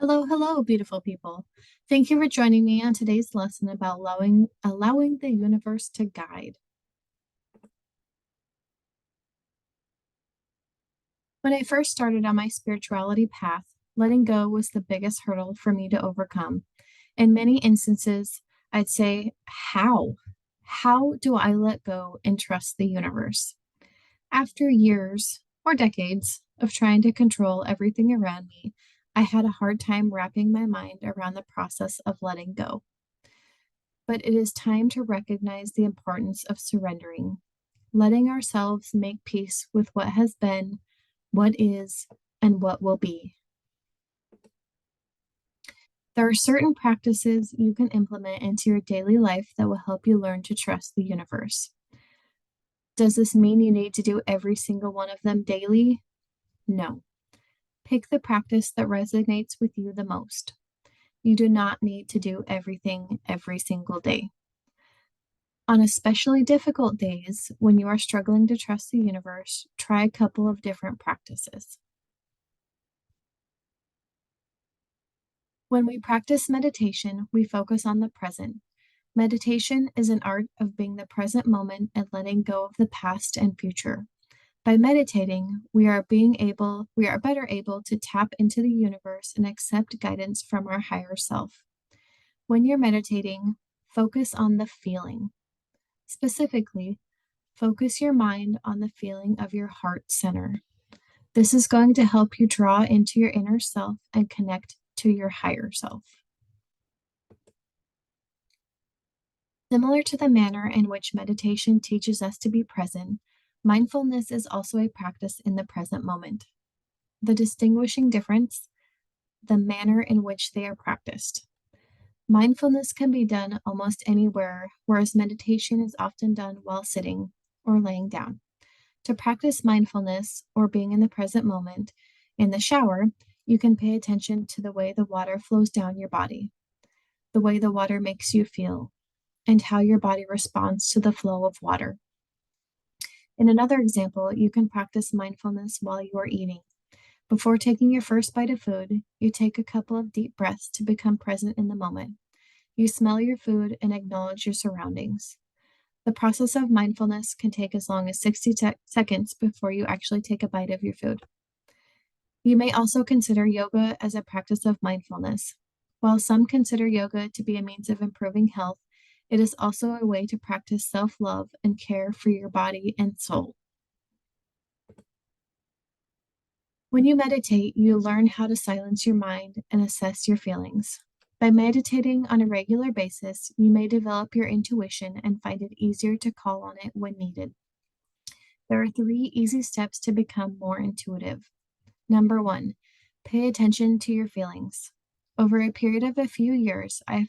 Hello, hello, beautiful people. Thank you for joining me on today's lesson about allowing the universe to guide. When I first started on my spirituality path, letting go was the biggest hurdle for me to overcome. In many instances, I'd say, How? How do I let go and trust the universe? After years or decades of trying to control everything around me, I had a hard time wrapping my mind around the process of letting go. But it is time to recognize the importance of surrendering, letting ourselves make peace with what has been, what is, and what will be. There are certain practices you can implement into your daily life that will help you learn to trust the universe. Does this mean you need to do every single one of them daily? No. Pick the practice that resonates with you the most. You do not need to do everything every single day. On especially difficult days, when you are struggling to trust the universe, try a couple of different practices. When we practice meditation, we focus on the present. Meditation is an art of being the present moment and letting go of the past and future. By meditating, we are better able to tap into the universe and accept guidance from our higher self. When you're meditating, focus on the feeling. Specifically, focus your mind on the feeling of your heart center. This is going to help you draw into your inner self and connect to your higher self. Similar to the manner in which meditation teaches us to be present, mindfulness is also a practice in the present moment. The distinguishing difference, the manner in which they are practiced. Mindfulness can be done almost anywhere, whereas meditation is often done while sitting or laying down. To practice mindfulness or being in the present moment in the shower, you can pay attention to the way the water flows down your body, the way the water makes you feel, and how your body responds to the flow of water. In another example, you can practice mindfulness while you are eating. Before taking your first bite of food, you take a couple of deep breaths to become present in the moment. You smell your food and acknowledge your surroundings. The process of mindfulness can take as long as 60 seconds before you actually take a bite of your food. You may also consider yoga as a practice of mindfulness. While some consider yoga to be a means of improving health, it is also a way to practice self love and care for your body and soul. When you meditate, you learn how to silence your mind and assess your feelings. By meditating on a regular basis, you may develop your intuition and find it easier to call on it when needed. There are 3 easy steps to become more intuitive. Number 1, pay attention to your feelings. Over a period of a few years, I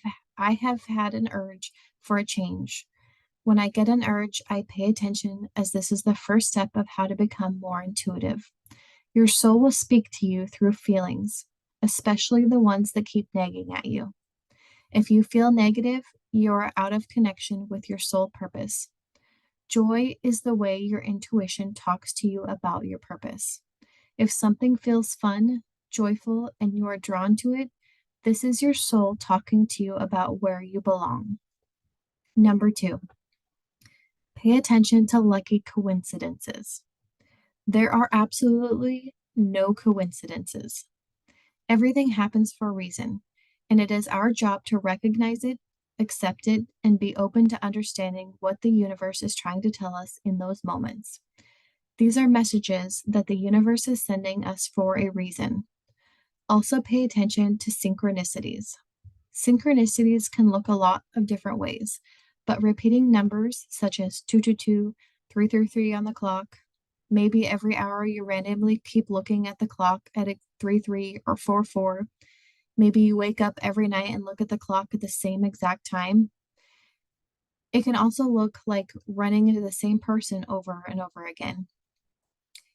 have had an urge for a change. When I get an urge, I pay attention as this is the first step of how to become more intuitive. Your soul will speak to you through feelings, especially the ones that keep nagging at you. If you feel negative, you are out of connection with your soul purpose. Joy is the way your intuition talks to you about your purpose. If something feels fun, joyful, and you are drawn to it, this is your soul talking to you about where you belong. Number 2, pay attention to lucky coincidences. There are absolutely no coincidences. Everything happens for a reason, and it is our job to recognize it, accept it, and be open to understanding what the universe is trying to tell us in those moments. These are messages that the universe is sending us for a reason. Also, pay attention to synchronicities. Synchronicities can look a lot of different ways, but repeating numbers such as 222, 333 on the clock, maybe every hour you randomly keep looking at the clock at a 33 or 44. Maybe you wake up every night and look at the clock at the same exact time. It can also look like running into the same person over and over again,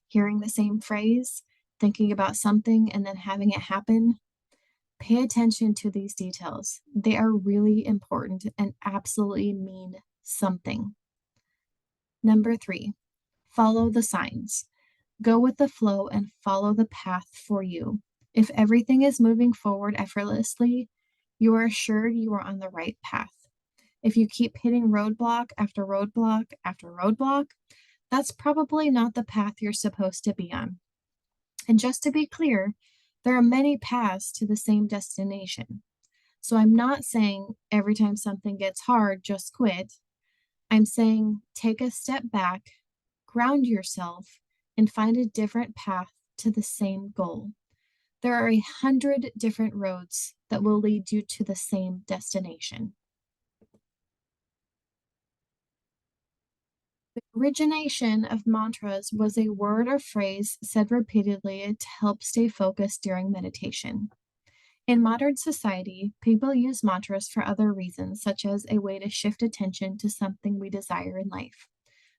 hearing the same phrase, thinking about something, and then having it happen. Pay attention to these details. They are really important and absolutely mean something. Number 3, follow the signs. Go with the flow and follow the path for you. If everything is moving forward effortlessly, you are assured you are on the right path. If you keep hitting roadblock after roadblock after roadblock, that's probably not the path you're supposed to be on. And just to be clear, there are many paths to the same destination. So I'm not saying every time something gets hard, just quit. I'm saying take a step back, ground yourself, and find a different path to the same goal. There are 100 different roads that will lead you to the same destination. The origination of mantras was a word or phrase said repeatedly to help stay focused during meditation. In modern society, people use mantras for other reasons, such as a way to shift attention to something we desire in life.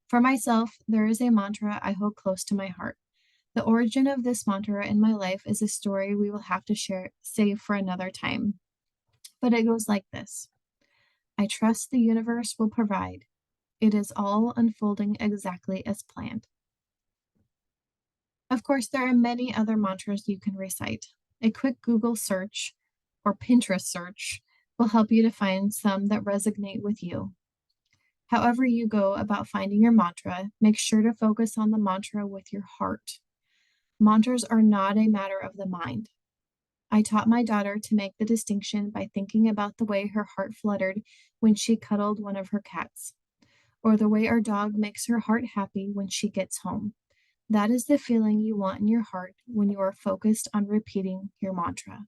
For myself, there is a mantra I hold close to my heart. The origin of this mantra in my life is a story we will have to save for another time. But it goes like this: I trust the universe will provide. It is all unfolding exactly as planned. Of course, there are many other mantras you can recite. A quick Google search or Pinterest search will help you to find some that resonate with you. However, you go about finding your mantra, make sure to focus on the mantra with your heart. Mantras are not a matter of the mind. I taught my daughter to make the distinction by thinking about the way her heart fluttered when she cuddled one of her cats, or the way our dog makes her heart happy when she gets home. That is the feeling you want in your heart when you are focused on repeating your mantra.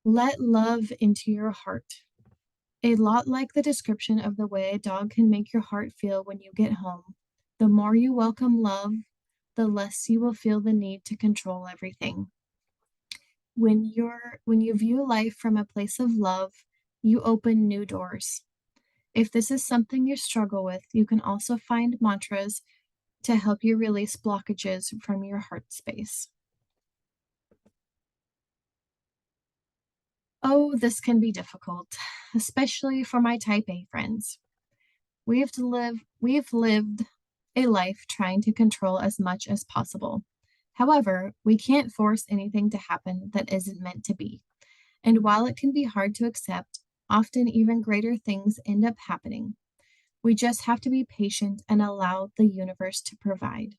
Let love into your heart. A lot like the description of the way a dog can make your heart feel when you get home. The more you welcome love, the less you will feel the need to control everything. When you view life from a place of love, you open new doors. If this is something you struggle with, you can also find mantras to help you release blockages from your heart space. Oh, this can be difficult, especially for my type A friends. We've lived a life trying to control as much as possible. However, we can't force anything to happen that isn't meant to be. And while it can be hard to accept, often even greater things end up happening. We just have to be patient and allow the universe to provide.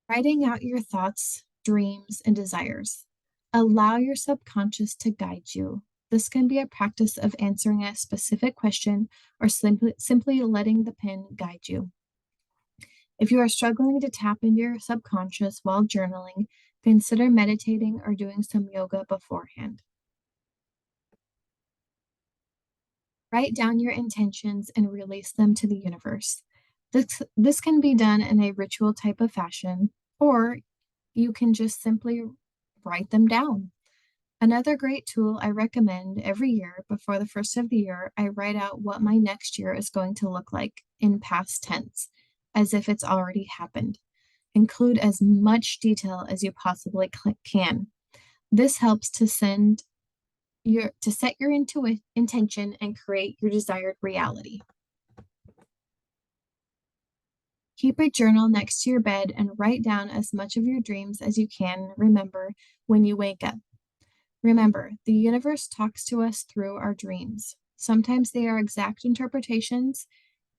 Writing out your thoughts, dreams, and desires. Allow your subconscious to guide you. This can be a practice of answering a specific question or simply letting the pen guide you. If you are struggling to tap into your subconscious while journaling, consider meditating or doing some yoga beforehand. Write down your intentions and release them to the universe. This can be done in a ritual type of fashion, or you can just simply write them down. Another great tool I recommend: every year before the first of the year, I write out what my next year is going to look like in past tense, as if it's already happened. Include as much detail as you possibly can. This helps to set your intention and create your desired reality. Keep a journal next to your bed and write down as much of your dreams as you can remember when you wake up. Remember, the universe talks to us through our dreams. Sometimes they are exact interpretations,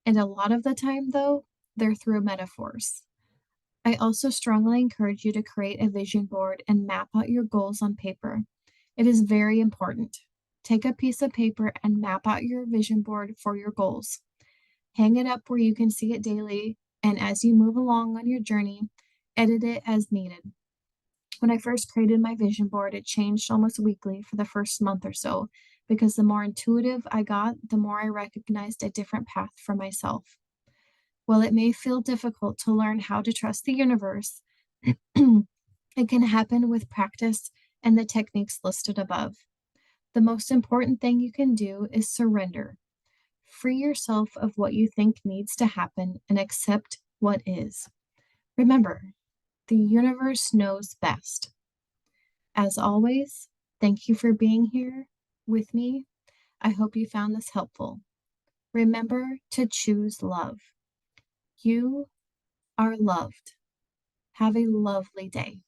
and a lot of the time, though, they're through metaphors. I also strongly encourage you to create a vision board and map out your goals on paper. It is very important. Take a piece of paper and map out your vision board for your goals. Hang it up where you can see it daily, and as you move along on your journey, edit it as needed. When I first created my vision board, it changed almost weekly for the first month or so, because the more intuitive I got, the more I recognized a different path for myself. While it may feel difficult to learn how to trust the universe, it can happen with practice and the techniques listed above. The most important thing you can do is surrender. Free yourself of what you think needs to happen and accept what is. Remember, the universe knows best. As always, thank you for being here with me. I hope you found this helpful. Remember to choose love. You are loved. Have a lovely day.